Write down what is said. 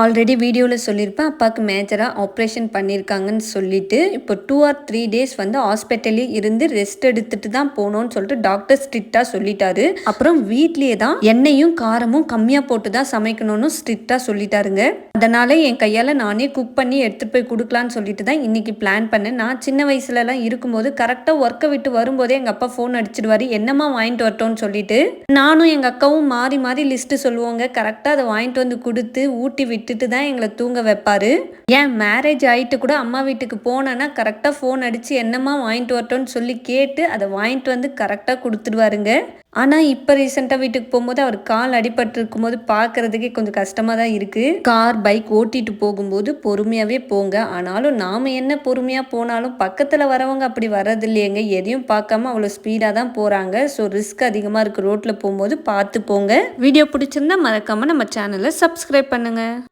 Already வீடியோவில் சொல்லியிருப்பேன், அப்பாவுக்கு மேஜராக ஆப்ரேஷன் பண்ணியிருக்காங்கன்னு சொல்லிட்டு, இப்போ 2 ஆர் 3 டேஸ் வந்து ஹாஸ்பிட்டலே இருந்து ரெஸ்ட் எடுத்துட்டு தான் போகணும்னு சொல்லிட்டு டாக்டர் ஸ்ட்ரிக்டாக சொல்லிட்டாரு. அப்புறம் வீட்லேயே தான் எண்ணெயும் காரமும் கம்மியாக போட்டு தான் சமைக்கணும்னு ஸ்ட்ரிக்டாக சொல்லிட்டாருங்க. அதனால என் கையால் நானே குக் பண்ணி எடுத்துகிட்டு போய் கொடுக்கலான்னு சொல்லிட்டு தான் இன்னைக்கு பிளான் பண்ணேன். நான் சின்ன வயசுலலாம் இருக்கும்போது கரெக்டாக ஒர்க்கை விட்டு வரும்போதே எங்கள் அப்பா ஃபோன் அடிச்சிடுவார், என்னம்மா வாங்கிட்டு வரட்டோன்னு சொல்லிட்டு. நானும் எங்கள் அக்காவும் மாறி மாறி லிஸ்ட்டு சொல்லுவோங்க. கரெக்டாக அதை வாங்கிட்டு வந்து கொடுத்து ஊட்டி விட்டுட்டு தான் எங்களை தூங்க வைப்பாரு. ஏன் மேரேஜ் ஆகிட்டு கூட அம்மா வீட்டுக்கு போனேன்னா கரெக்டாக ஃபோன் அடித்து என்னம்மா வாங்கிட்டு வரட்டோன்னு சொல்லி கேட்டு அதை வாங்கிட்டு வந்து கரெக்டாக கொடுத்துடுவாருங்க. ஆனால் இப்போ ரீசெண்டாக வீட்டுக்கு போகும்போது அவர் கால் அடிபட்டு இருக்கும்போது பார்க்குறதுக்கே கொஞ்சம் கஷ்டமாக தான் இருக்குது. கார் பைக் ஓட்டிட்டு போகும்போது பொறுமையாகவே போங்க. ஆனாலும் நாம் என்ன பொறுமையாக போனாலும் பக்கத்தில் வரவங்க அப்படி வர்றது இல்லையேங்க. எதையும் பார்க்காம அவ்வளோ ஸ்பீடாக தான் போகிறாங்க. ஸோ ரிஸ்க் அதிகமாக இருக்குது. ரோட்டில் போகும்போது பார்த்து போங்க. வீடியோ பிடிச்சிருந்தா மறக்காமல் நம்ம சேனலை சப்ஸ்கிரைப் பண்ணுங்கள்.